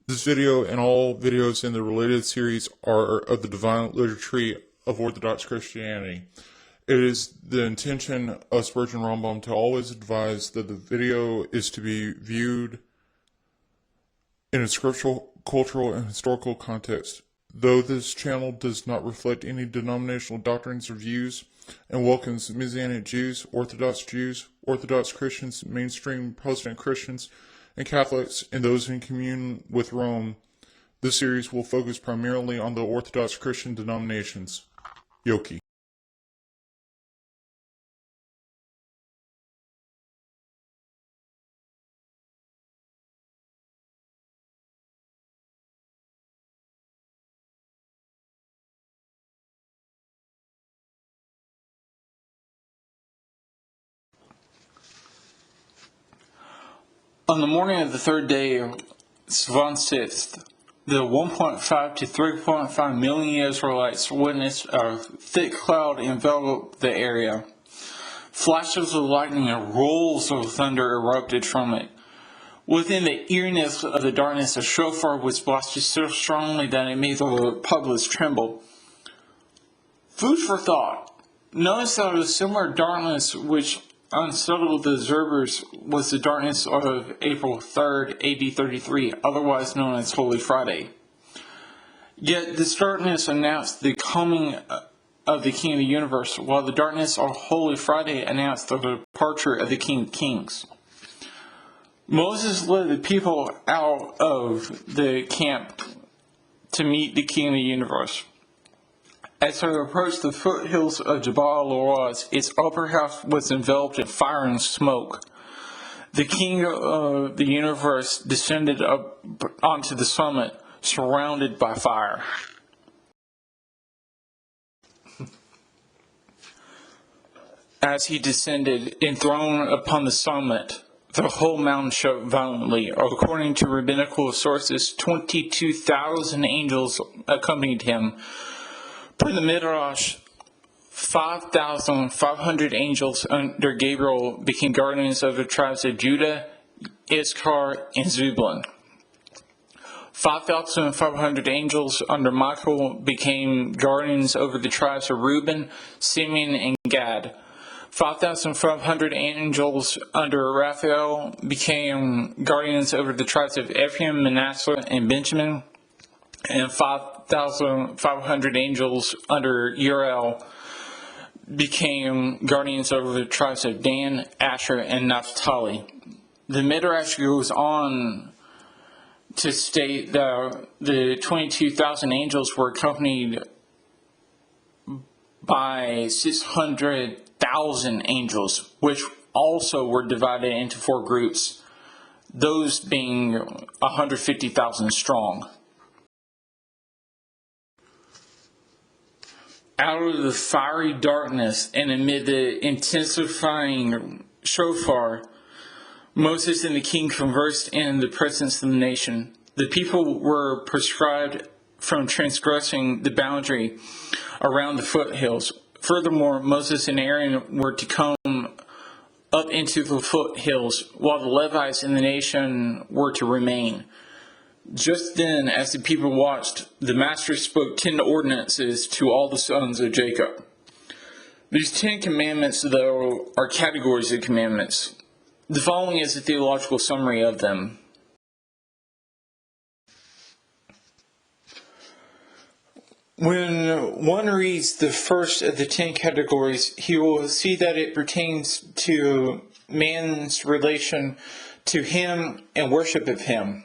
This video and all videos in the related series are of the divine liturgy of Orthodox Christianity. It is the intention of Spurgeon Rambam to always advise that the video is to be viewed in a scriptural, cultural, and historical context. Though this channel does not reflect any denominational doctrines or views and welcomes Messianic Jews, Orthodox Christians, mainstream Protestant Christians, and Catholics, and those in commune with Rome, this series will focus primarily on the Orthodox Christian denominations. Yoki. On the morning of the third day of Shavuot 6th, the 1.5 to 3.5 million Israelites witnessed a thick cloud envelop the area. Flashes of lightning and rolls of thunder erupted from it. Within the eeriness of the darkness, a shofar was blasted so strongly that it made the populace tremble. Food for thought. Notice that a similar darkness which unsettled the observers was the darkness of April 3rd, AD 33, otherwise known as Holy Friday. Yet this darkness announced the coming of the King of the universe, while the darkness of Holy Friday announced the departure of the King of Kings. Moses led the people out of the camp to meet the King of the universe. As they approached the foothills of Jabal al-Raz, its upper half was enveloped in fire and smoke. The King of the universe descended up onto the summit, surrounded by fire. As he descended, enthroned upon the summit, the whole mountain shook violently. According to rabbinical sources, 22,000 angels accompanied him. Per the Midrash, 5,500 angels under Gabriel became guardians of the tribes of Judah, Issachar, and Zebulun. 5,500 angels under Michael became guardians over the tribes of Reuben, Simeon, and Gad. 5,500 angels under Raphael became guardians over the tribes of Ephraim, Manasseh, and Benjamin. And 5,500 angels under Uriel became guardians over the tribes of Dan, Asher, and Naphtali. The Midrash goes on to state that the 22,000 angels were accompanied by 600,000 angels, which also were divided into four groups, those being 150,000 strong. Out of the fiery darkness and amid the intensifying shofar, Moses and the king conversed in the presence of the nation. The people were prescribed from transgressing the boundary around the foothills. Furthermore, Moses and Aaron were to come up into the foothills, while the Levites in the nation were to remain. Just then, as the people watched, the Master spoke 10 ordinances to all the sons of Jacob. These 10 commandments, though, are categories of commandments. The following is a theological summary of them. When one reads the first of the 10 categories, he will see that it pertains to man's relation to him and worship of him.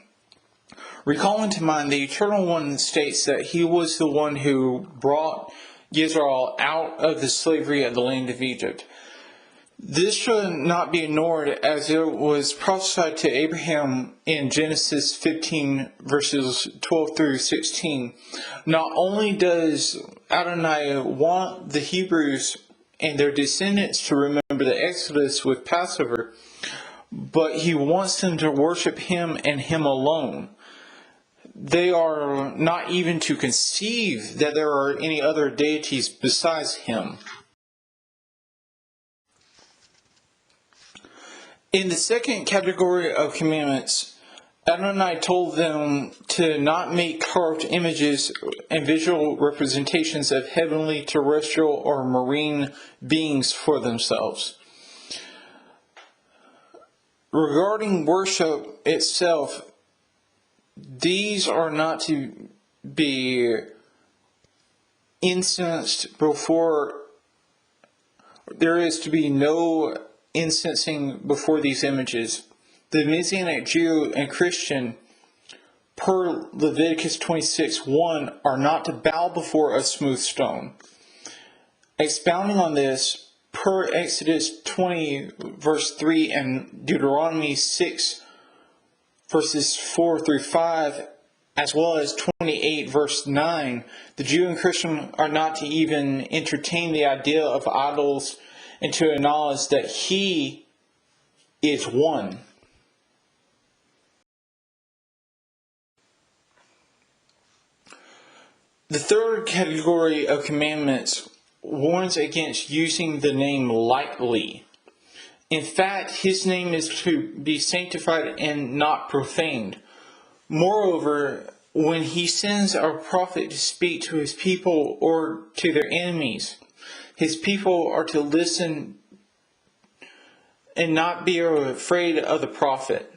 Recalling to mind, the Eternal One states that he was the one who brought Israel out of the slavery of the land of Egypt. This should not be ignored, as it was prophesied to Abraham in Genesis 15 verses 12 through 16. Not only does Adonai want the Hebrews and their descendants to remember the Exodus with Passover, but he wants them to worship him and him alone. They are not even to conceive that there are any other deities besides him. In the second category of commandments, Adonai told them to not make carved images and visual representations of heavenly, terrestrial, or marine beings for themselves. Regarding worship itself, these are not to be incensed before. There is to be no incensing before these images. The Messianic Jew and Christian, per Leviticus 26:1, are not to bow before a smooth stone. Expounding on this, per Exodus 20 verse 3 and Deuteronomy 6 verses 4 through 5, as well as 28 verse 9, the Jew and Christian are not to even entertain the idea of idols and to acknowledge that He is one. The third category of commandments warns against using the name lightly. In fact, His name is to be sanctified and not profaned. Moreover, when He sends a prophet to speak to His people or to their enemies, His people are to listen and not be afraid of the prophet.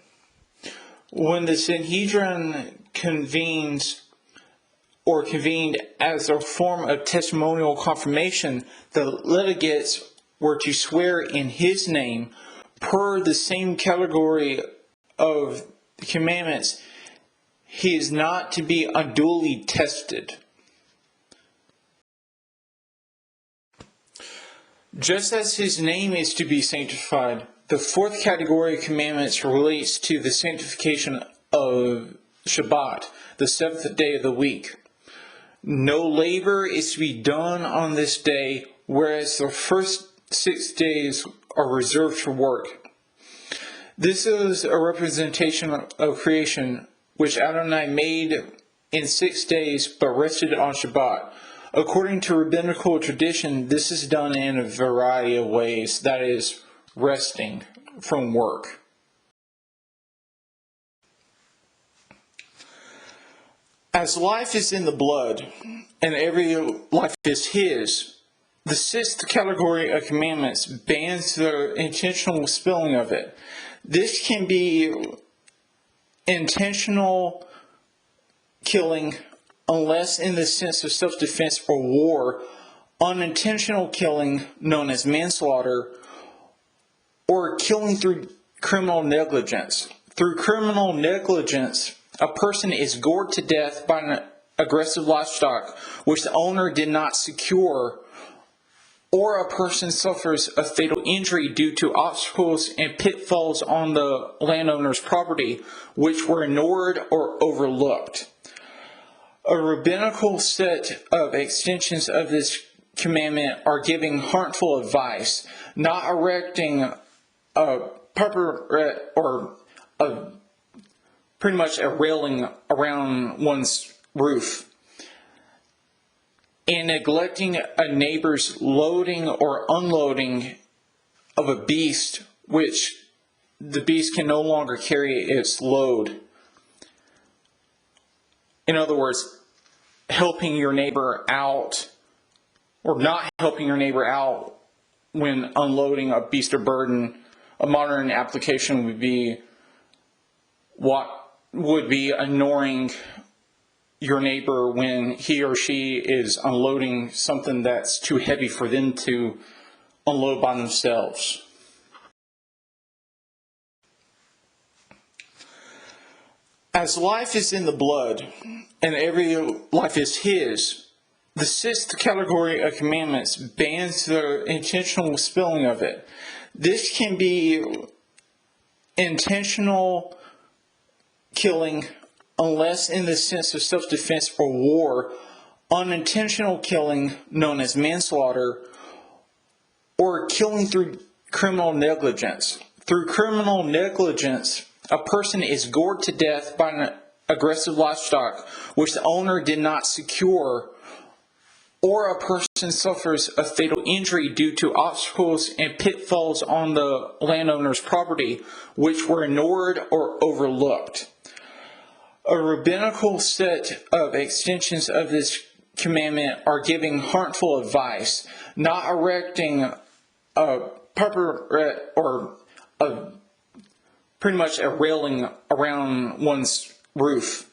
When the Sanhedrin convened as a form of testimonial confirmation, the litigates were to swear in His name per the same category of the commandments. He is not to be unduly tested. Just as His name is to be sanctified, the fourth category of commandments relates to the sanctification of Shabbat, the seventh day of the week. No labor is to be done on this day, whereas the first 6 days are reserved for work. This is a representation of creation, which Adonai made in 6 days, but rested on Shabbat. According to rabbinical tradition, this is done in a variety of ways, that is, resting from work. As life is in the blood, and every life is His, the sixth category of commandments bans the intentional spilling of it. This can be intentional killing, unless in the sense of self-defense or war, unintentional killing, known as manslaughter, or killing through criminal negligence. Through criminal negligence, a person is gored to death by an aggressive livestock which the owner did not secure, or a person suffers a fatal injury due to obstacles and pitfalls on the landowner's property which were ignored or overlooked. A rabbinical set of extensions of this commandment are giving harmful advice, not erecting a pretty much a railing around one's roof, and neglecting a neighbor's loading or unloading of a beast, which the beast can no longer carry its load. In other words, helping your neighbor out, or not helping your neighbor out when unloading a beast of burden. A modern application would be ignoring your neighbor when he or she is unloading something that's too heavy for them to unload by themselves. As life is in the blood, and every life is His, the sixth category of commandments bans the intentional spilling of it. This can be intentional killing, unless in the sense of self-defense or war, unintentional killing, known as manslaughter, or killing through criminal negligence. Through criminal negligence, a person is gored to death by an aggressive livestock which the owner did not secure, or a person suffers a fatal injury due to obstacles and pitfalls on the landowner's property which were ignored or overlooked. A rabbinical set of extensions of this commandment are giving harmful advice, not erecting a parapet or pretty much a railing around one's roof,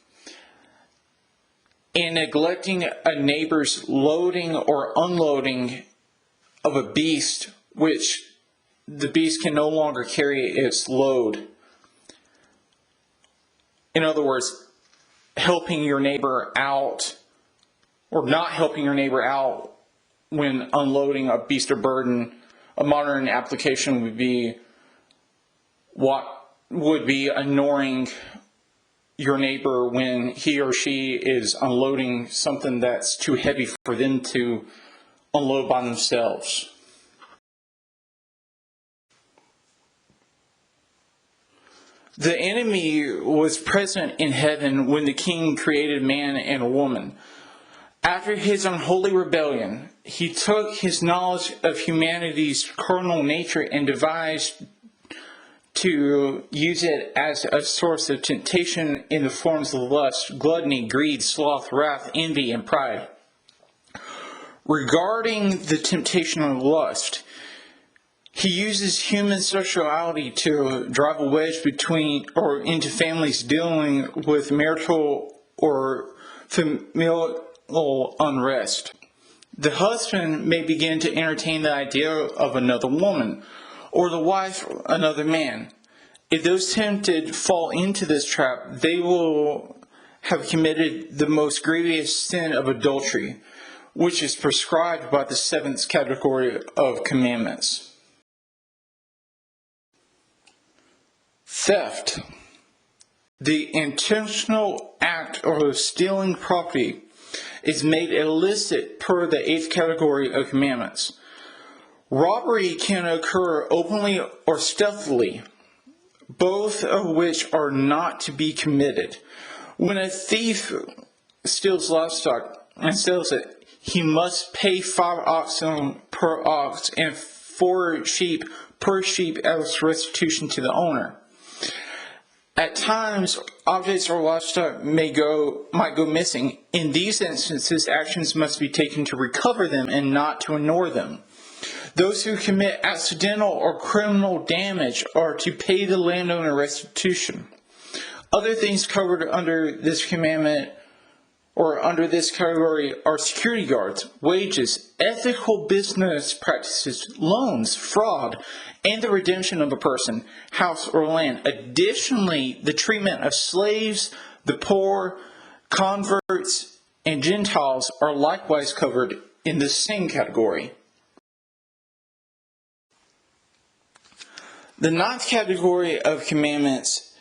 and neglecting a neighbor's loading or unloading of a beast, which the beast can no longer carry its load. In other words, helping your neighbor out or not helping your neighbor out when unloading a beast of burden. A modern application would be ignoring your neighbor when he or she is unloading something that's too heavy for them to unload by themselves. The enemy was present in heaven when the king created man and a woman. After his unholy rebellion, he took his knowledge of humanity's carnal nature and devised to use it as a source of temptation in the forms of lust, gluttony, greed, sloth, wrath, envy, and pride. Regarding the temptation of lust, he uses human sexuality to drive a wedge between or into families dealing with marital or familial unrest. The husband may begin to entertain the idea of another woman, or the wife another man. If those tempted fall into this trap, they will have committed the most grievous sin of adultery, which is prescribed by the seventh category of commandments. Theft. The intentional act of stealing property is made illicit per the eighth category of commandments. Robbery can occur openly or stealthily, both of which are not to be committed. When a thief steals livestock and sells it, he must pay 5 oxen per ox and 4 sheep per sheep as restitution to the owner. At times, objects or livestock might go missing. In these instances, actions must be taken to recover them and not to ignore them. Those who commit accidental or criminal damage are to pay the landowner restitution. Other things covered under this commandment or under this category are security guards, wages, ethical business practices, loans, fraud, and the redemption of a person, house, or land. Additionally, the treatment of slaves, the poor, converts, and Gentiles are likewise covered in the same category. The ninth category of commandments,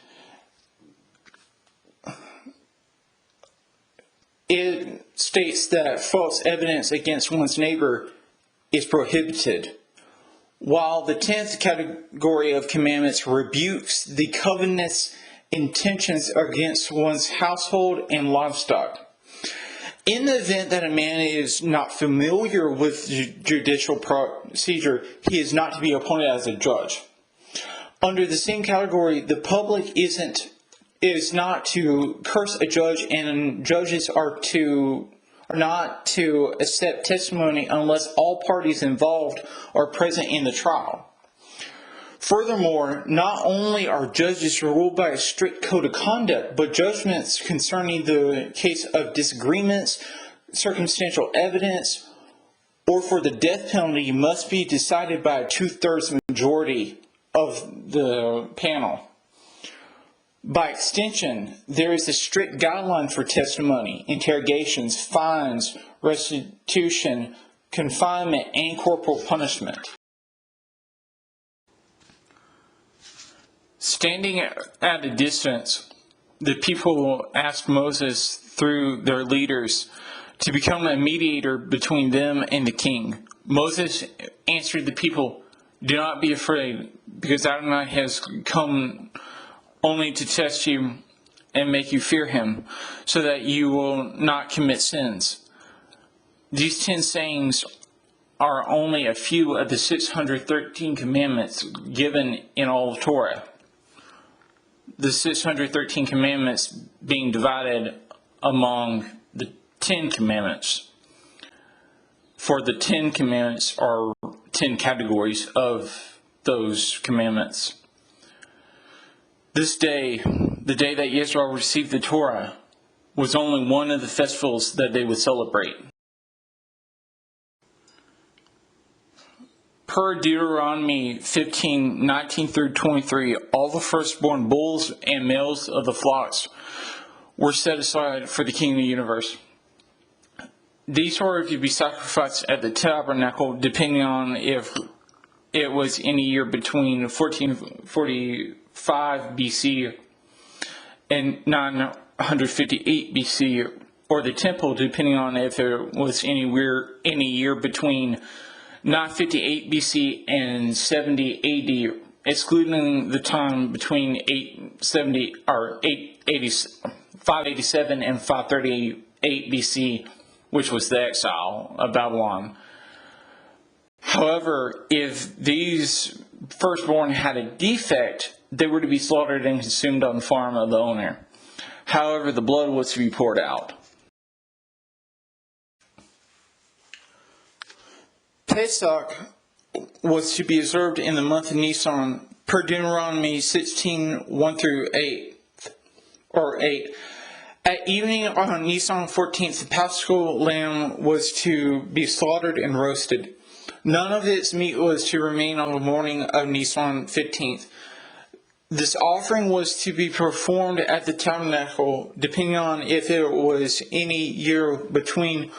it states that false evidence against one's neighbor is prohibited, while the 10th category of commandments rebukes the covetous intentions against one's household and livestock. In the event that a man is not familiar with judicial procedure, he is not to be appointed as a judge. Under the same category, the public is not to curse a judge, and judges are not to accept testimony unless all parties involved are present in the trial. Furthermore, not only are judges ruled by a strict code of conduct, but judgments concerning the case of disagreements, circumstantial evidence, or for the death penalty must be decided by a 2/3 majority of the panel. By extension, there is a strict guideline for testimony, interrogations, fines, restitution, confinement, and corporal punishment. Standing at a distance, the people asked Moses through their leaders to become a mediator between them and the king. Moses answered the people, "Do not be afraid, because Adonai has come only to test you and make you fear him, so that you will not commit sins." These 10 sayings are only a few of the 613 commandments given in all of Torah. the 613 commandments being divided among the 10 commandments. For the 10 commandments are 10 categories of those commandments. This day, the day that Israel received the Torah, was only one of the festivals that they would celebrate. Per Deuteronomy 15:19 through 23, all the firstborn bulls and males of the flocks were set aside for the King of the universe. These were to be sacrificed at the tabernacle, depending on if it was in a year between 1445 BC and 958 BC, or the temple, depending on if it was any year between 958 BC and 70 AD, excluding the time between 587 and 538 BC, which was the exile of Babylon. However, if these firstborn had a defect, they were to be slaughtered and consumed on the farm of the owner. However, the blood was to be poured out. Pesach was to be observed in the month of Nisan per Deuteronomy 16:1 through 8. At evening on Nisan 14th, the Paschal lamb was to be slaughtered and roasted. None of its meat was to remain on the morning of Nisan 15th. This offering was to be performed at the tabernacle, depending on if it was any year between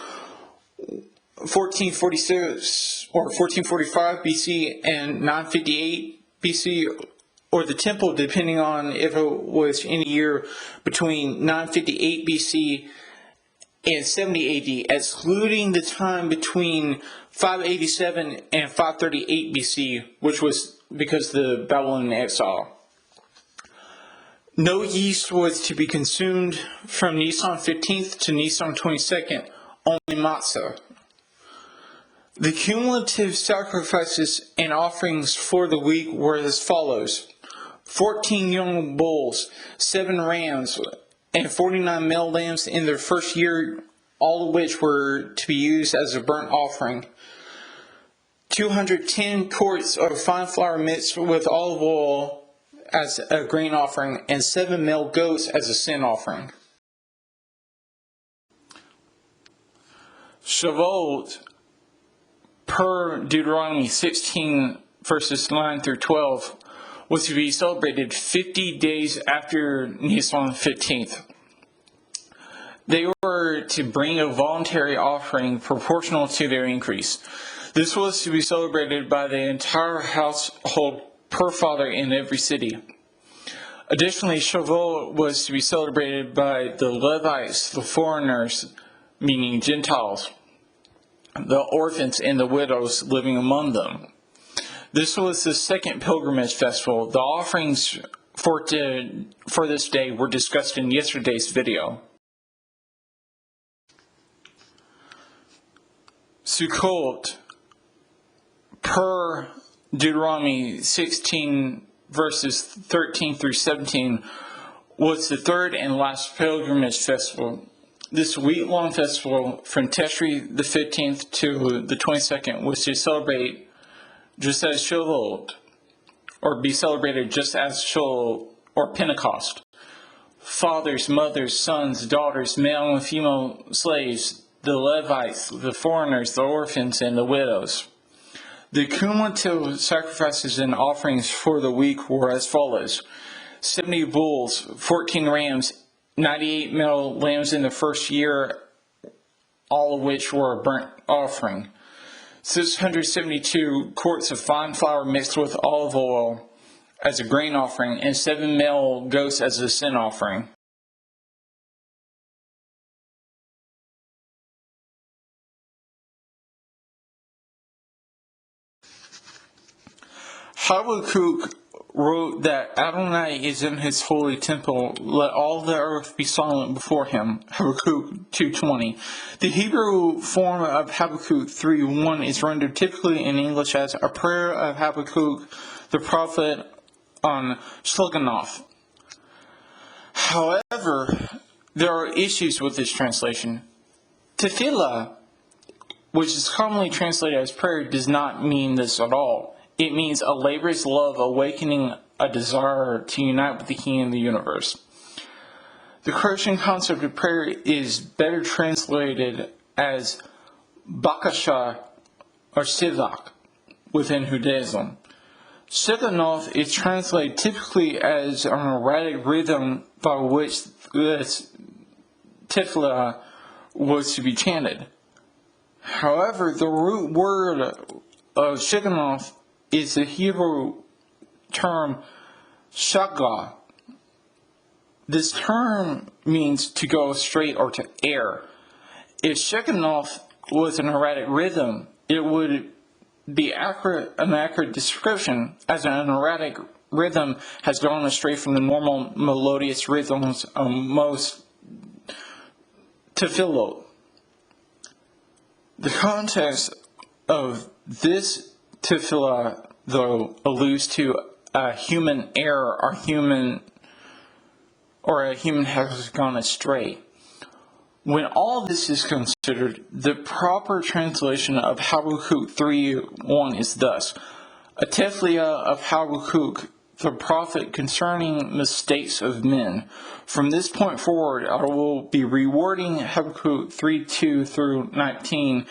1446 or 1445 BC and 958 BC, or the temple, depending on if it was in a year between 958 BC and 70 AD, excluding the time between 587 and 538 BC, which was because of the Babylonian exile. No yeast was to be consumed from Nisan 15th to Nisan 22nd, only matzah. The cumulative sacrifices and offerings for the week were as follows: 14 young bulls, 7 rams, and 49 male lambs in their first year, all of which were to be used as a burnt offering. 210 quarts of fine flour mixed with olive oil as a grain offering, and 7 male goats as a sin offering. Shavuot, per Deuteronomy 16 verses 9 through 12, was to be celebrated 50 days after Nisan 15th. They were to bring a voluntary offering proportional to their increase. This was to be celebrated by the entire household per father in every city. Additionally, Shavuot was to be celebrated by the Levites, the foreigners, meaning Gentiles, the orphans, and the widows living among them. This was the second pilgrimage festival. The offerings for this day were discussed in yesterday's video. Sukkot, per Deuteronomy 16 verses 13 through 17, was the third and last pilgrimage festival. This week-long festival from Tishri the 15th to the 22nd was to celebrate just as Shavuot, or be celebrated just as Shavuot or Pentecost. Fathers, mothers, sons, daughters, male and female slaves, the Levites, the foreigners, the orphans, and the widows. The cumulative sacrifices and offerings for the week were as follows: 70 bulls, 14 rams, 98 male lambs in the first year, all of which were a burnt offering. 672 quarts of fine flour mixed with olive oil as a grain offering, and 7 male goats as a sin offering. Habakkuk wrote that Adonai is in his holy temple. Let all the earth be silent before him. Habakkuk 2:20. The Hebrew form of Habakkuk 3:1 is rendered typically in English as a prayer of Habakkuk the prophet on Shlogonoth. However, there are issues with this translation. Tefillah, which is commonly translated as prayer, does not mean this at all. It means a laborious love awakening a desire to unite with the King of the universe. The Christian concept of prayer is better translated as bakasha or sivak within Judaism. Shekanoth is translated typically as an erratic rhythm by which this tefillah was to be chanted. However, the root word of Shekanoth is the Hebrew term shagah. This term means to go straight or to err. If Shekanoth was an erratic rhythm, it would be an accurate description, as an erratic rhythm has gone astray from the normal melodious rhythms of most tefillot. The context of this tefillah, though, alludes to a human error a human has gone astray. When all this is considered, the proper translation of Habakkuk 3:1 is thus: a tefillah of Habakkuk, the prophet, concerning mistakes of men. From this point forward, I will be rewording Habakkuk 3:2 through 19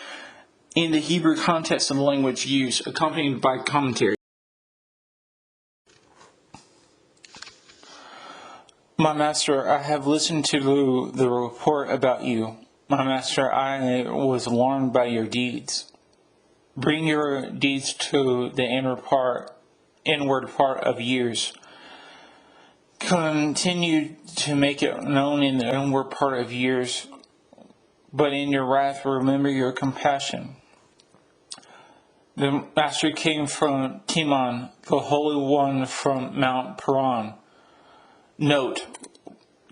in the Hebrew context and language used, accompanied by commentary. My master, I have listened to the report about you. My master, I was alarmed by your deeds. Bring your deeds to the inward part of years. Continue to make it known in the inward part of years, but in your wrath remember your compassion. The master came from Teman, the Holy One from Mount Paran. Note,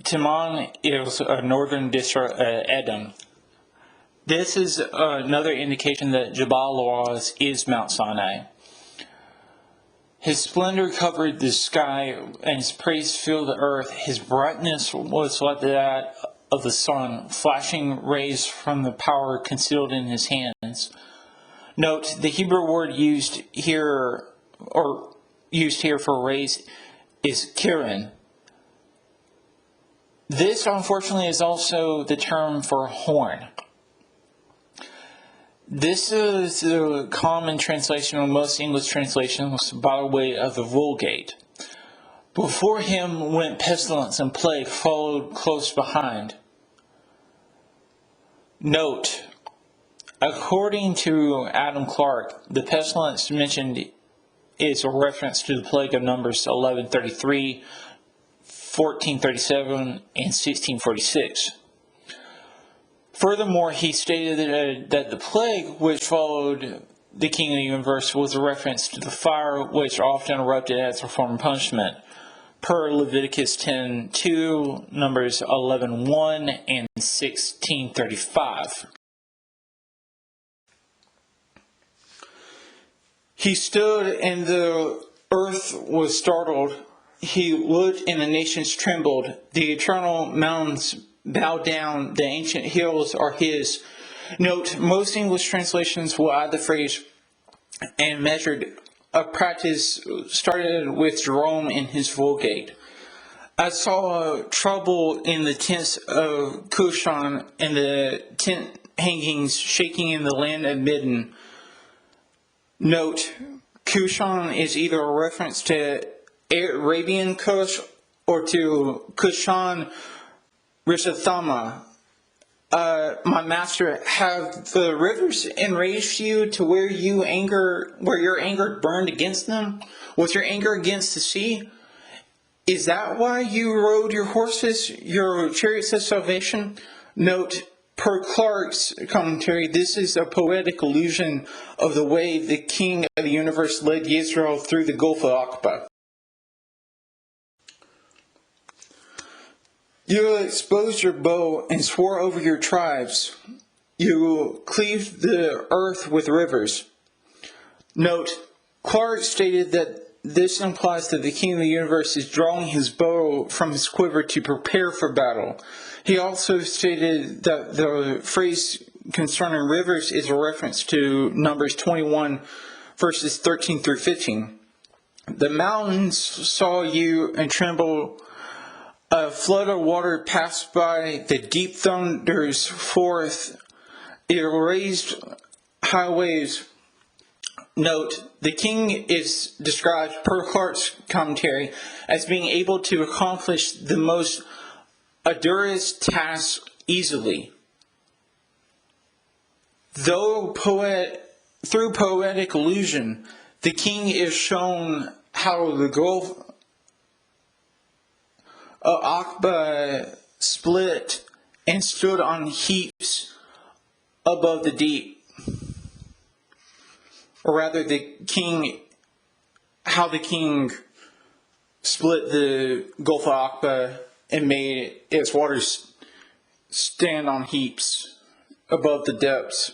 Teman is a northern district of Edom. This is another indication that Jabal is Mount Sinai. His splendor covered the sky, and his praise filled the earth. His brightness was like that of the sun, flashing rays from the power concealed in his hands. Note, the Hebrew word used here for rays is kirin. This, unfortunately, is also the term for horn. This is the common translation of most English translations by way of the Vulgate. Before him went pestilence, and plague followed close behind. Note, according to Adam Clarke, the pestilence mentioned is a reference to the plague of Numbers 11:33, 14:37, and 16:46. Furthermore, he stated that the plague which followed the King of the Universe was a reference to the fire which often erupted as a form of punishment, per Leviticus 10:2, Numbers 11:1, and 16:35. He stood, and the earth was startled. He looked, and the nations trembled. The eternal mountains bowed down. The ancient hills are his. Note, most English translations will add the phrase "and measured," a practice started with Jerome in his Vulgate. I saw trouble in the tents of Cushan, and the tent hangings shaking in the land of Midian. Note, Cushan is either a reference to Arabian Kush or to Cushan Rishathama. My master, have the rivers enraged you to where your anger burned against them? Was your anger against the sea? Is that why you rode your horses, your chariots of salvation? Note, per Clarke's commentary, this is a poetic allusion of the way the King of the Universe led Israel through the Gulf of Aqaba. You exposed your bow and swore over your tribes. You cleaved the earth with rivers. Note, Clarke stated that this implies that the King of the universe is drawing his bow from his quiver to prepare for battle. He also stated that the phrase concerning rivers is a reference to Numbers 21, verses 13 through 15. The mountains saw you and trembled. A flood of water passed by. The deep thunders forth. It raised high waves. Note, the king is described, per Clark's commentary, as being able to accomplish the most arduous tasks easily. Through poetic allusion, the king is shown how the Gulf of Aqaba split and stood on heaps above the deep. Or rather, how the king split the Gulf of Aqaba and made its waters stand on heaps above the depths.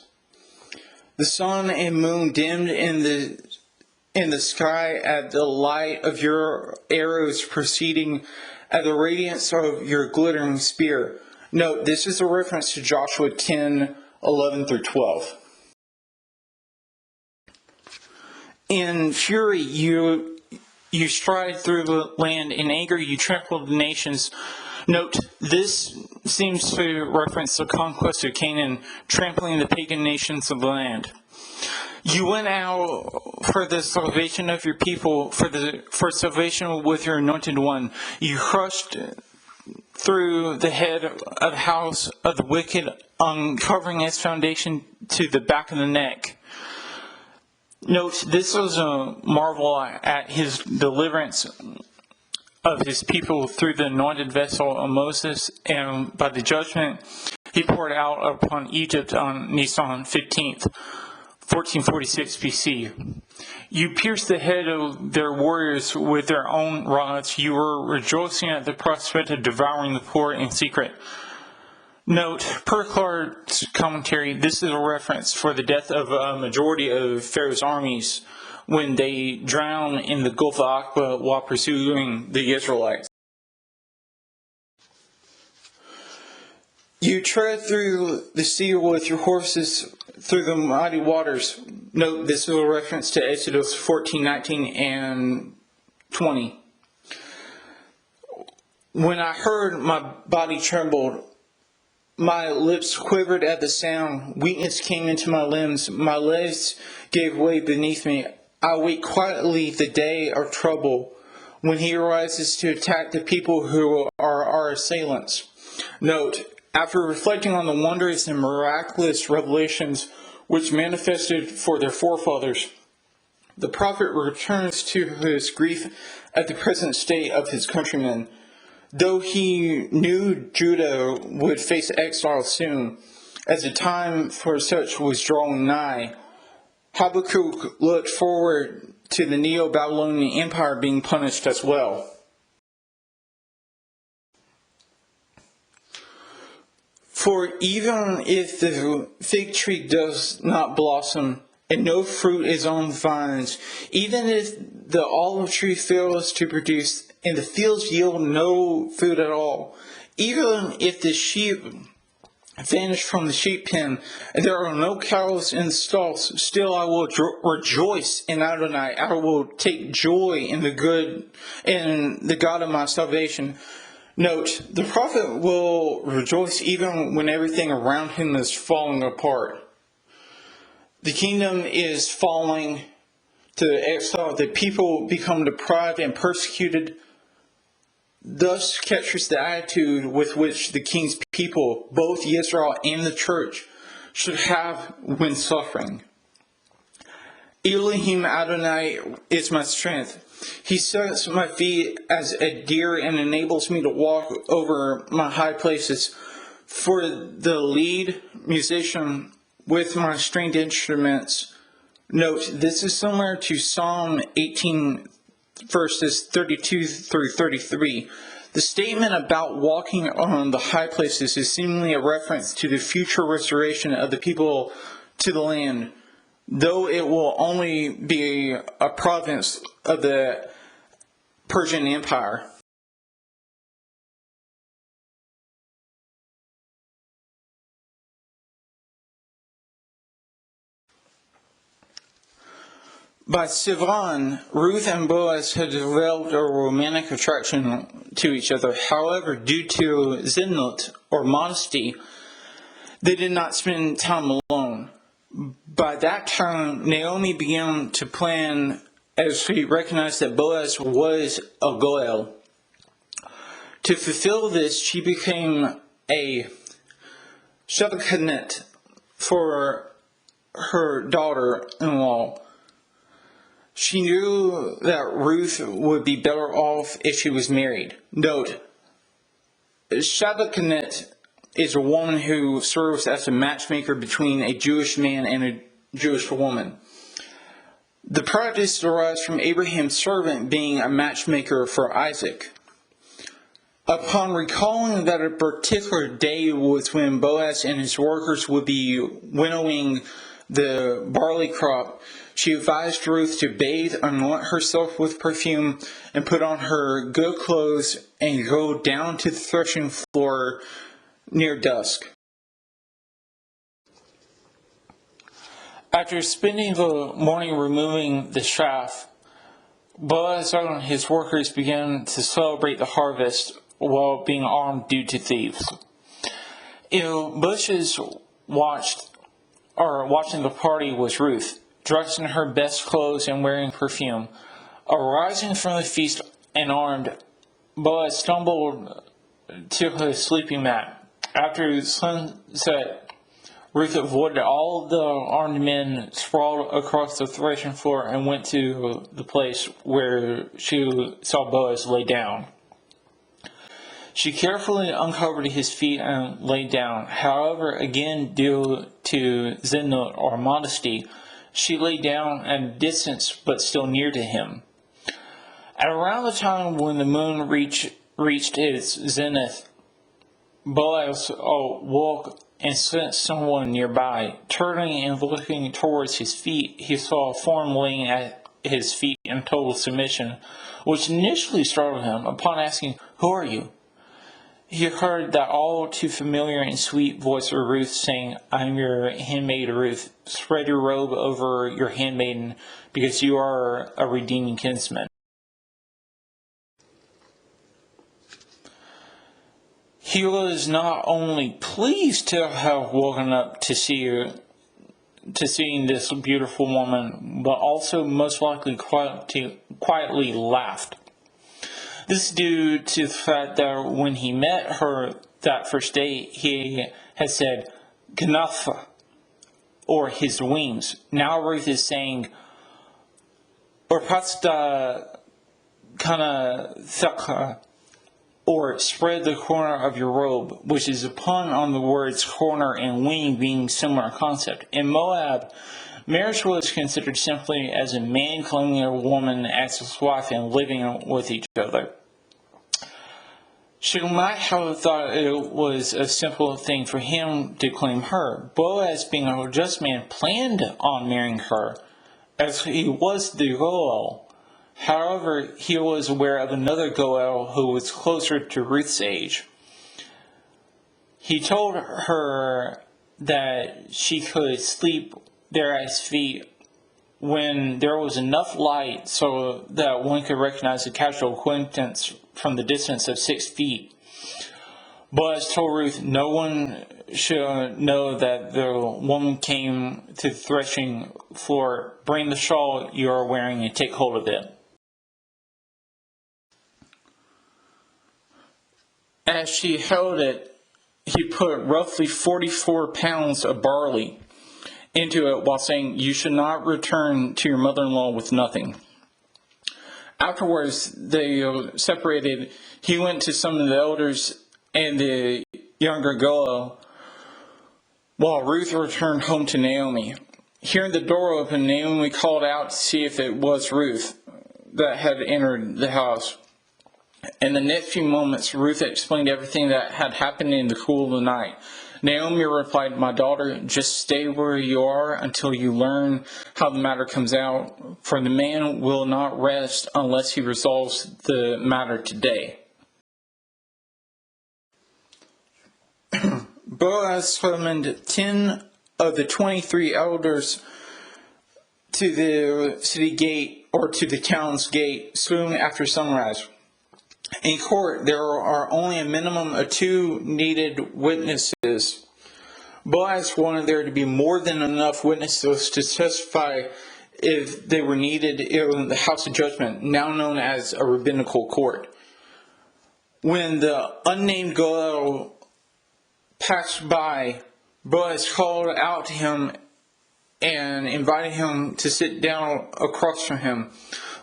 The sun and moon dimmed in the sky at the light of your arrows proceeding at the radiance of your glittering spear. Note, this is a reference to Joshua 10:11 through 12. In fury, you stride through the land. In anger, you trample the nations. Note, this seems to reference the conquest of Canaan, trampling the pagan nations of the land. You went out for the salvation of your people, for salvation with your anointed one. You crushed through the head of the house of the wicked, uncovering its foundation to the back of the neck. Note, this was a marvel at his deliverance of his people through the anointed vessel of Moses, and by the judgment he poured out upon Egypt on Nisan 15th, 1446 BC. You pierced the head of their warriors with their own rods. You were rejoicing at the prospect of devouring the poor in secret. Note, per Clark's commentary, this is a reference for the death of a majority of Pharaoh's armies when they drowned in the Gulf of Aqaba while pursuing the Israelites. You tread through the sea with your horses through the mighty waters. Note, this is a reference to Exodus 14:19 and 20. When I heard, my body trembled. My lips quivered at the sound. Weakness came into my limbs. My legs gave way beneath me. I wait quietly the day of trouble, when he arises to attack the people who are our assailants. Note, after reflecting on the wondrous and miraculous revelations which manifested for their forefathers, the prophet returns to his grief at the present state of his countrymen. Though he knew Judah would face exile soon, as the time for such was drawing nigh, Habakkuk looked forward to the Neo-Babylonian Empire being punished as well. For even if the fig tree does not blossom, and no fruit is on the vines, even if the olive tree fails to produce, and the fields yield no food at all, even if the sheep vanish from the sheep pen, and there are no cows in the stalls, still I will rejoice in Adonai. I will take joy in the God of my salvation. Note, the prophet will rejoice even when everything around him is falling apart. The kingdom is falling to exile. The people become deprived and persecuted. Thus captures the attitude with which the king's people, both Israel and the church, should have when suffering. Elohim Adonai is my strength. He sets my feet as a deer and enables me to walk over my high places. For the lead musician with my stringed instruments. Note, this is similar to Psalm 18 verses 32 through 33. The statement about walking on the high places is seemingly a reference to the future restoration of the people to the land. though it will only be a province of the Persian Empire. By Sivan, Ruth and Boaz had developed a romantic attraction to each other. However, due to zinut, or modesty, they did not spend time alone. By that time, Naomi began to plan, as she recognized that Boaz was a Goel. To fulfill this, she became a Shavuot for her daughter-in-law. She knew that Ruth would be better off if she was married. Note, Shavuot is a woman who serves as a matchmaker between a Jewish man and a Jewish woman. The practice derives from Abraham's servant being a matchmaker for Isaac. Upon recalling that a particular day was when Boaz and his workers would be winnowing the barley crop, she advised Ruth to bathe, anoint herself with perfume, and put on her good clothes and go down to the threshing floor near dusk. After spending the morning removing the chaff, Boaz and his workers began to celebrate the harvest while being armed due to thieves. In the bushes watching the party was Ruth, dressed in her best clothes and wearing perfume. Arising from the feast and armed, Boaz stumbled to his sleeping mat. After sunset, Ruth avoided all the armed men sprawled across the threshing floor and went to the place where she saw Boaz lay down. She carefully uncovered his feet and lay down. However, again due to zinut, or modesty, she lay down at a distance but still near to him. At around the time when the moon reached its zenith, Boaz woke and sensed someone nearby. Turning and looking towards his feet, he saw a form laying at his feet in total submission, which initially startled him. Upon asking, "Who are you?" he heard that all too familiar and sweet voice of Ruth saying, "I am your handmaid Ruth. Spread your robe over your handmaiden, because you are a redeeming kinsman." He was not only pleased to have woken up to seeing this beautiful woman, but also most likely quietly laughed. This is due to the fact that when he met her that first day, he had said, "Kanafa," or his wings. Now Ruth is saying, "Orpasta kana thaka," or spread the corner of your robe, which is a pun on the words corner and wing being similar concept. In Moab, marriage was considered simply as a man claiming a woman as his wife and living with each other. She might have thought it was a simple thing for him to claim her. Boaz, being a just man, planned on marrying her, as he was the Goel. However, he was aware of another Goel who was closer to Ruth's age. He told her that she could sleep there at his feet when there was enough light so that one could recognize a casual acquaintance from the distance of 6 feet. Boaz told Ruth no one should know that the woman came to the threshing floor. "Bring the shawl you are wearing and take hold of it." As she held it, he put roughly 44 pounds of barley into it while saying, "You should not return to your mother-in-law with nothing." Afterwards, they separated. He went to some of the elders and the younger Goel, while Ruth returned home to Naomi. Hearing the door open, Naomi called out to see if it was Ruth that had entered the house. In the next few moments, Ruth explained everything that had happened in the cool of the night. Naomi replied, "My daughter, just stay where you are until you learn how the matter comes out, for the man will not rest unless he resolves the matter today." Boaz summoned 10 of the 23 elders to the city gate, or to the town's gate, soon after sunrise. In court, there are only a minimum of 2 needed witnesses. Boaz wanted there to be more than enough witnesses to testify if they were needed in the house of judgment, now known as a rabbinical court. When the unnamed Goel passed by, Boaz called out to him and invited him to sit down across from him.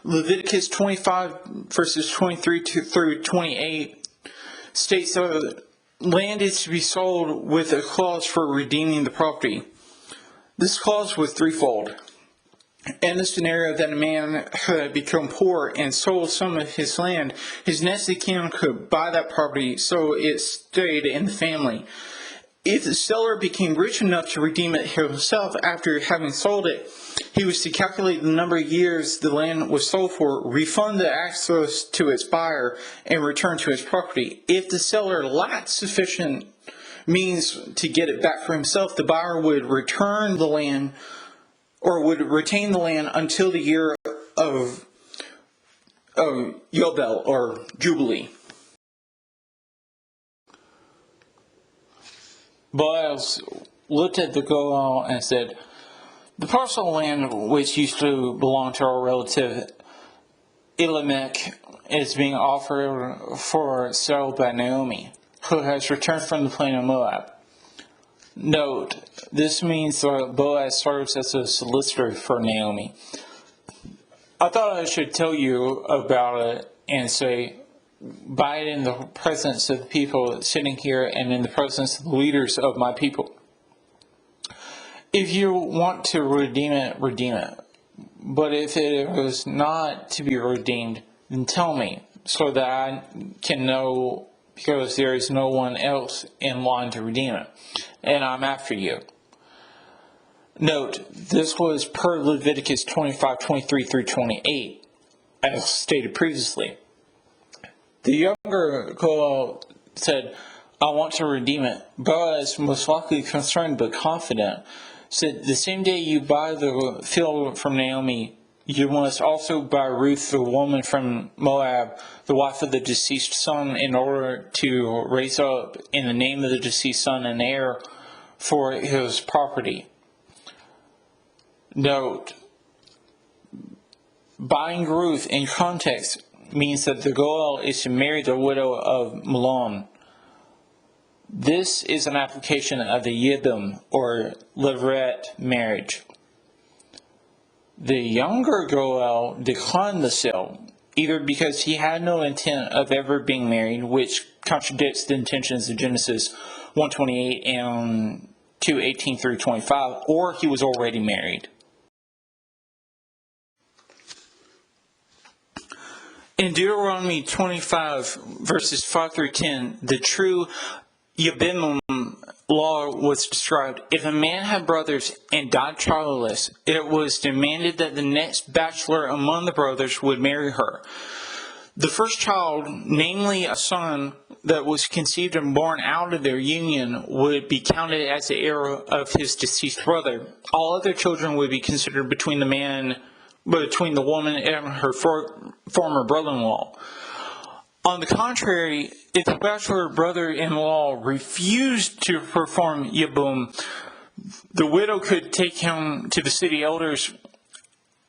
Leviticus 25 verses 23 through 28 states that land is to be sold with a clause for redeeming the property. This clause was threefold. In the scenario that a man had become poor and sold some of his land, his next of kin could buy that property so it stayed in the family. If the seller became rich enough to redeem it himself after having sold it, he was to calculate the number of years the land was sold for, refund the access to its buyer, and return to his property. If the seller lacked sufficient means to get it back for himself, the buyer would return the land, or would retain the land until the year of Yobel, or Jubilee. Boaz looked at the Goel and said, "The parcel of land which used to belong to our relative Elimelech is being offered for sale by Naomi, who has returned from the plain of Moab." Note, this means that Boaz serves as a solicitor for Naomi. I thought I should tell you about it and say, buy it in the presence of the people sitting here and in the presence of the leaders of my people. If you want to redeem it, redeem it. But if it was not to be redeemed, then tell me, so that I can know, because there is no one else in line to redeem it, and I'm after you. Note, this was per Leviticus 25:23 through 28, as stated previously. The younger Goel said, "I want to redeem it." Boaz, most likely concerned but confident, said, "The same day you buy the field from Naomi, you must also buy Ruth, the woman from Moab, the wife of the deceased son, in order to raise up in the name of the deceased son an heir for his property." Note, buying Ruth in context means that the Goel is to marry the widow of Mahlon. This is an application of the Yibum, or Leveret marriage. The younger Goel declined the sale, either because he had no intent of ever being married, which contradicts the intentions of Genesis 1:28 and 2:18 through 25, or he was already married. In Deuteronomy 25, verses 5 through 10, the true Yibum law was described. If a man had brothers and died childless, it was demanded that the next bachelor among the brothers would marry her. The first child, namely a son that was conceived and born out of their union, would be counted as the heir of his deceased brother. All other children would be considered between the woman and her former brother-in-law. On the contrary, if the bachelor brother-in-law refused to perform Yibum, the widow could take him to the city elders,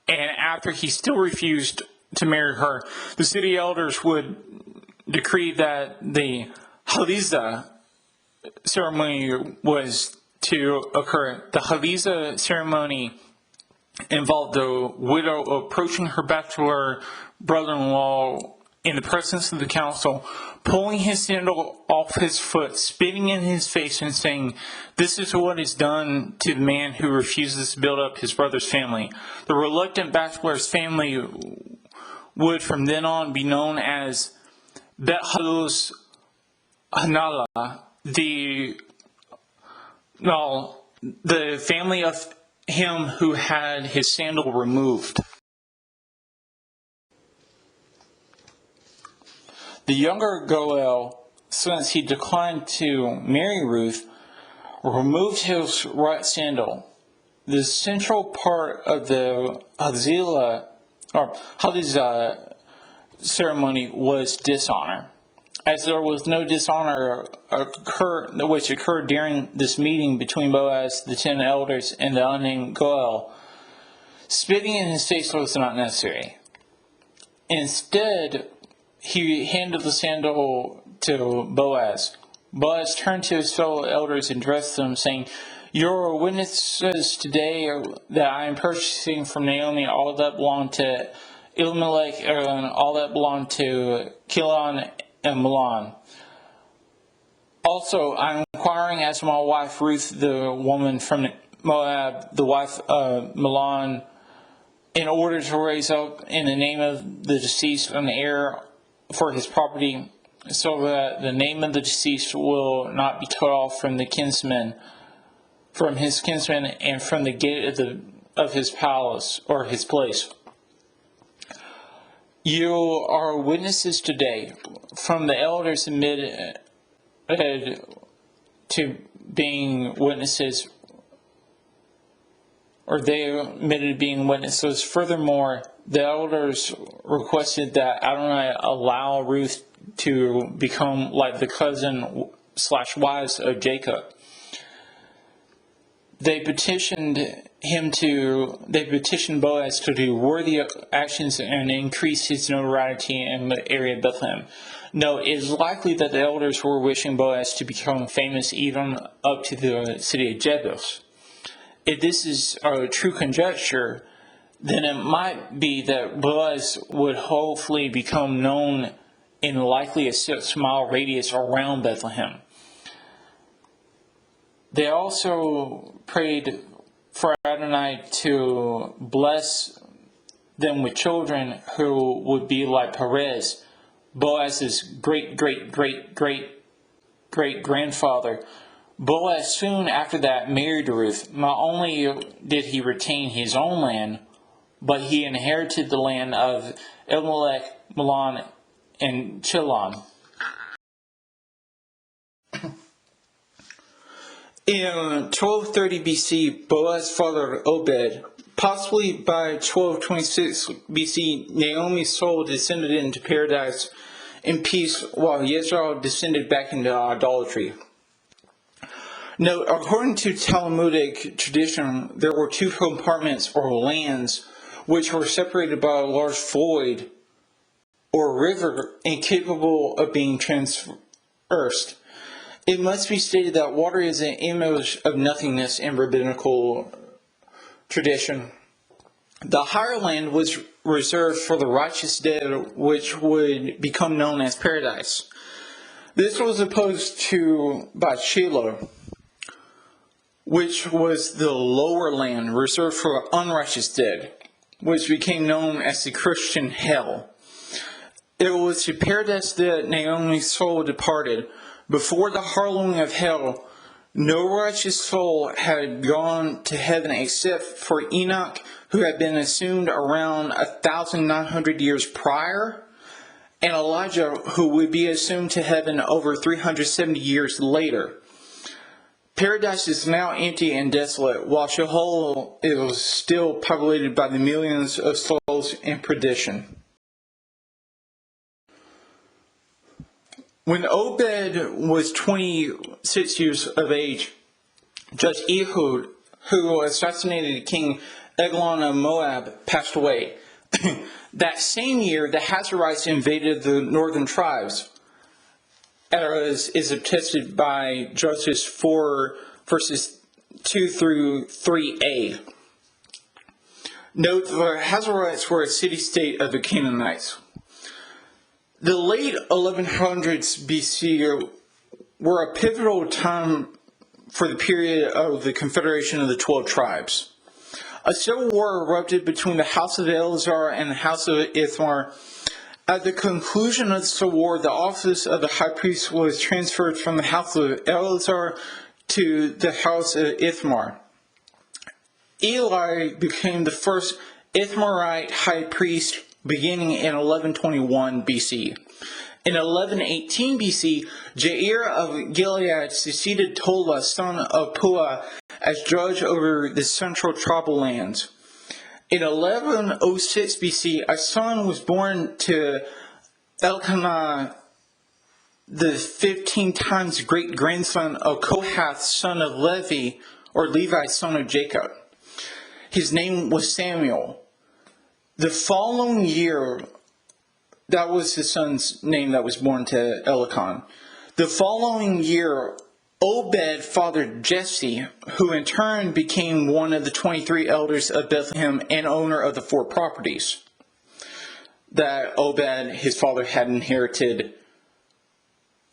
and after he still refused to marry her, the city elders would decree that the Haliza ceremony was to occur. The Haliza ceremony involved the widow approaching her bachelor brother-in-law in the presence of the council, pulling his sandal off his foot, spitting in his face, and saying, "This is what is done to the man who refuses to build up his brother's family." The reluctant bachelor's family would from then on be known as Bet Haluz Hanala, the No, the family of him who had his sandal removed. The younger Goel, since he declined to marry Ruth, removed his right sandal. The central part of the Hadizah ceremony was dishonor. As there was no dishonor which occurred during this meeting between Boaz, the 10 elders, and the unnamed Goel, spitting in his face was not necessary. Instead, he handed the sandal to Boaz. Boaz turned to his fellow elders and addressed them, saying, "You are witnesses today that I am purchasing from Naomi all that belonged to Elimelech and all that belonged to Chilion and Mahlon. Also, I am inquiring as to my wife Ruth, the woman from Moab, the wife of Mahlon, in order to raise up in the name of the deceased an heir for his property, so that the name of the deceased will not be cut off from his kinsmen, and from the gate of his palace or his place. You are witnesses today." From the elders admitted to being witnesses, or they admitted being witnesses. Furthermore, the elders requested that Adonai allow Ruth to become like the cousin/wives of Jacob. They petitioned Boaz to do worthy actions and increase his notoriety in the area of Bethlehem. No, it is likely that the elders were wishing Boaz to become famous even up to the city of Jebus. If this is a true conjecture, then it might be that Boaz would hopefully become known in likely a 6-mile radius around Bethlehem. They also prayed for Adonai to bless them with children who would be like Perez, Boaz's great-great-great-great-grandfather. Boaz soon after that married Ruth. Not only did he retain his own land, but he inherited the land of Elimelech, Mahlon, and Chilion. In 1230 BC, Boaz fathered Obed. Possibly by 1226 BC, Naomi's soul descended into paradise in peace, while Yisrael descended back into idolatry. Note, according to Talmudic tradition, there were 2 compartments or lands which were separated by a large void or river incapable of being traversed. It must be stated that water is an image of nothingness in rabbinical tradition. The higher land was reserved for the righteous dead, which would become known as paradise. This was opposed to by Shiloh, which was the lower land reserved for unrighteous dead, which became known as the Christian hell. It was to paradise that Naomi's soul departed. Before the hallowing of hell, no righteous soul had gone to heaven except for Enoch, who had been assumed around 1,900 years prior, and Elijah, who would be assumed to heaven over 370 years later. Paradise is now empty and desolate, while Sheol is still populated by the millions of souls in perdition. When Obed was 26 years of age, Judge Ehud, who assassinated King Eglon of Moab, passed away. That same year, the Hazarites invaded the northern tribes, as is attested by Judges 4, verses 2 through 3a. Note, the Hazarites were a city-state of the Canaanites. The late 1100s BC were a pivotal time for the period of the Confederation of the 12 Tribes. A civil war erupted between the house of Eleazar and the house of Ithamar. At the conclusion of the civil war, the office of the high priest was transferred from the house of Eleazar to the house of Ithamar. Eli became the first Ithamarite high priest beginning in 1121 BC. In 1118 BC, Jair of Gilead succeeded Tola, son of Puah, as judge over the central tribal lands. In 1106 BC, a son was born to Elkanah, the 15 times great-grandson of Kohath, son of Levi, or Levi, son of Jacob. His name was Samuel. The following year, that was his son's name that was born to Elkanah. The following year, Obed fathered Jesse, who in turn became one of the 23 elders of Bethlehem and owner of the 4 properties that Obed, his father, had inherited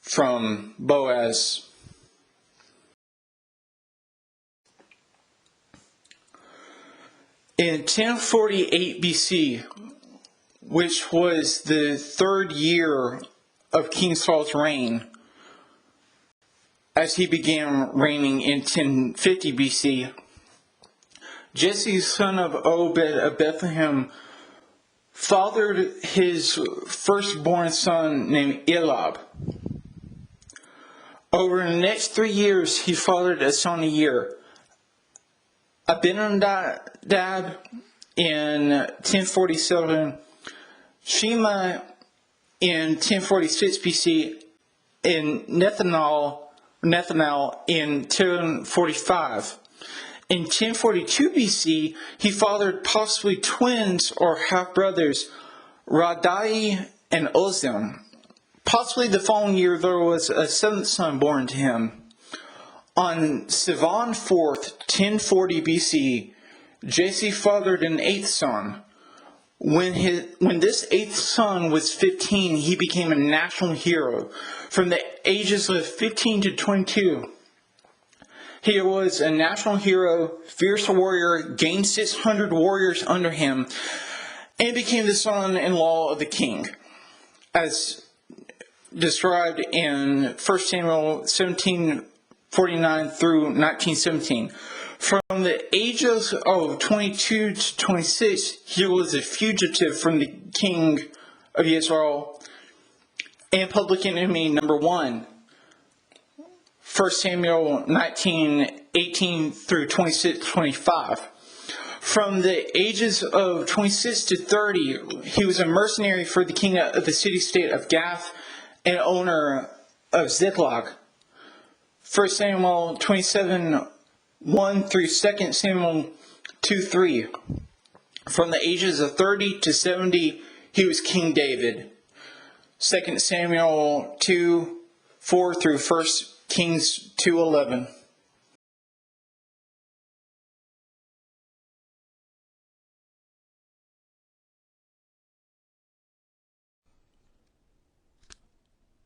from Boaz. In 1048 BC, which was the 3rd year of King Saul's reign, as he began reigning in 1050 BC, Jesse, son of Obed of Bethlehem, fathered his firstborn son named Eliab. Over the next 3 years, he fathered a son a year. Abinadab in 1047, Shema in 1046 BC, and Nethanel in 1045. In 1042 BC, he fathered possibly twins or half-brothers, Radai and Ozem. Possibly the following year there was a 7th son born to him. On Sivan 4th, 1040 BC, Jesse fathered an 8th son. When this 8th son was 15, he became a national hero. From the ages of 15 to 22, he was a national hero, fierce warrior, gained 600 warriors under him, and became the son-in-law of the king, as described in 1 Samuel 17:49 through 19:17. From the ages of 22 to 26, he was a fugitive from the king of Israel and public enemy number 1. 1 Samuel 19:18 through 26:25. From the ages of 26 to 30, he was a mercenary for the king of the city-state of Gath and owner of Ziklag. 1 Samuel 27:1 through 2 Samuel 2:3. From the ages of 30 to 70, he was King David. 2 Samuel 2:4 through 1 Kings 2:11.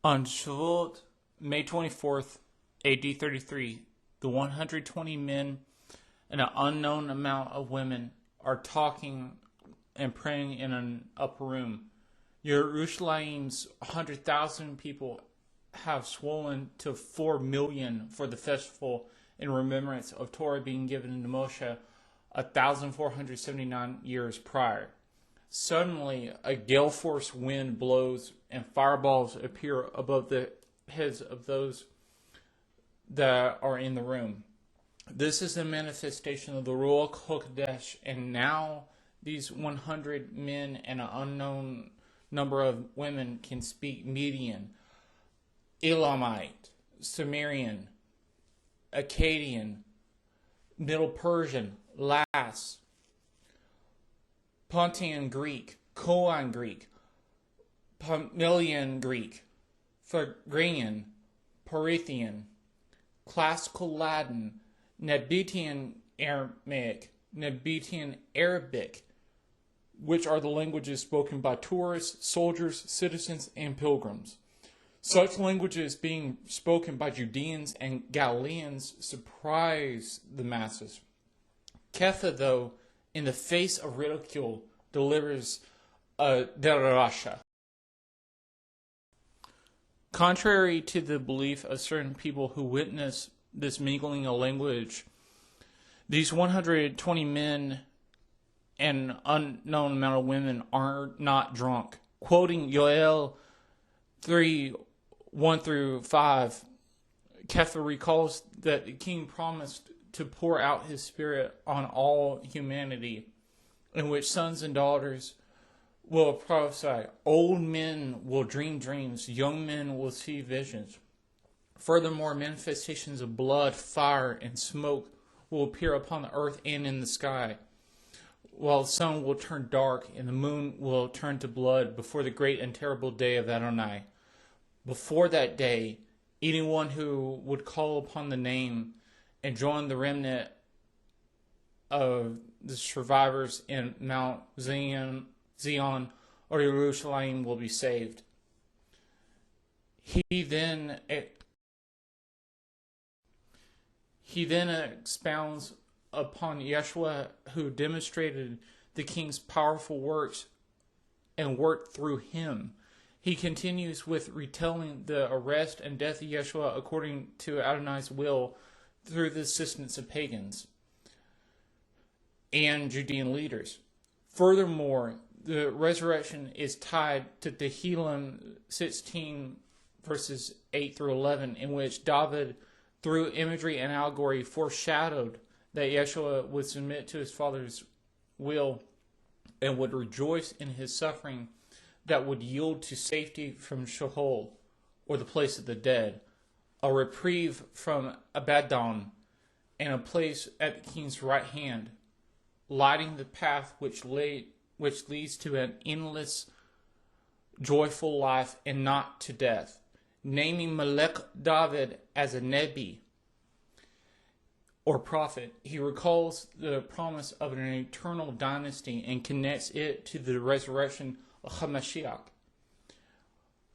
On Shavuot, May 24th, AD 33, the 120 men and an unknown amount of women are talking and praying in an upper room. Yerushalayim's 100,000 people have swollen to 4 million for the festival in remembrance of Torah being given to Moshe 1,479 years prior. Suddenly, a gale force wind blows and fireballs appear above the heads of those that are in the room. This is a manifestation of the Ruach Hakodesh, and now these 100 men and an unknown number of women can speak Median, Elamite, Sumerian, Akkadian, Middle Persian, Las, Pontian Greek, Koan Greek, Pomilian Greek, Phrygian, Parthian, Classical Latin, Nabatean Aramaic, Nabatean Arabic, which are the languages spoken by tourists, soldiers, citizens, and pilgrims. Such languages being spoken by Judeans and Galileans surprise the masses. Ketha, though, in the face of ridicule, delivers a derasha. Contrary to the belief of certain people who witness this mingling of language. These 120 men and unknown amount of women are not drunk. Quoting Yoel 3:1-5, Kepha recalls that the king promised to pour out his spirit on all humanity, in which sons and daughters will prophesy, old men will dream dreams, young men will see visions. Furthermore, manifestations of blood, fire, and smoke will appear upon the earth and in the sky, while the sun will turn dark and the moon will turn to blood before the great and terrible day of Adonai. Before that day, anyone who would call upon the name and join the remnant of the survivors in Mount Zion or Jerusalem will be saved. He then expounds upon Yeshua, who demonstrated the king's powerful works and worked through him. He continues with retelling the arrest and death of Yeshua according to Adonai's will through the assistance of pagans and Judean leaders. Furthermore, the resurrection is tied to Tehillim 16 verses 8-11, in which David, through imagery and allegory, foreshadowed that Yeshua would submit to his Father's will and would rejoice in his suffering that would yield to safety from Sheol, or the place of the dead, a reprieve from Abaddon, and a place at the king's right hand, lighting the path which leads to an endless, joyful life and not to death. Naming Melech David as a Nebi, or prophet, he recalls the promise of an eternal dynasty and connects it to the resurrection of Hamashiach,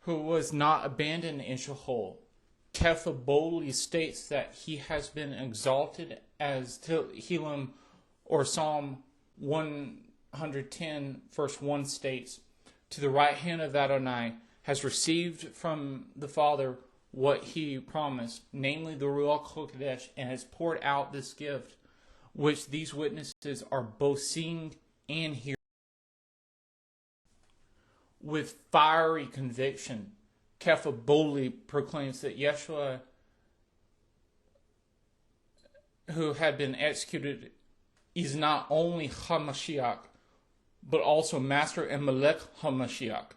who was not abandoned in Sheol. Kepha boldly states that he has been exalted, as Tehillim or Psalm 110 verse 1 states, to the right hand of Adonai, has received from the Father what he promised, namely the Ruach Hakodesh, and has poured out this gift, which these witnesses are both seeing and hearing. With fiery conviction, Kepha boldly proclaims that Yeshua, who had been executed, is not only Hamashiach, but also Master and Melech Hamashiach,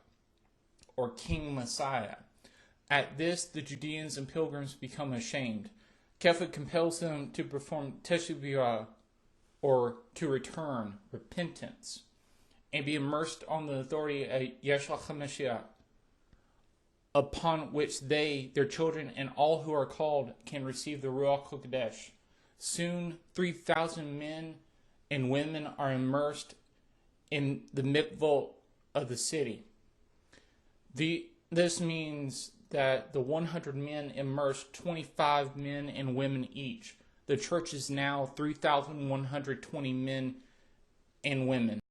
or King Messiah. At this, the Judeans and pilgrims become ashamed. Kepha compels them to perform teshuvah, or to return, repentance, and be immersed on the authority of Yeshua HaMashiach, upon which they, their children, and all who are called can receive the Ruach Hakodesh. Soon, 3,000 men and women are immersed in the mikvot of the city. This means that the 100 men immersed 25 men and women each. The church is now 3,120 men and women.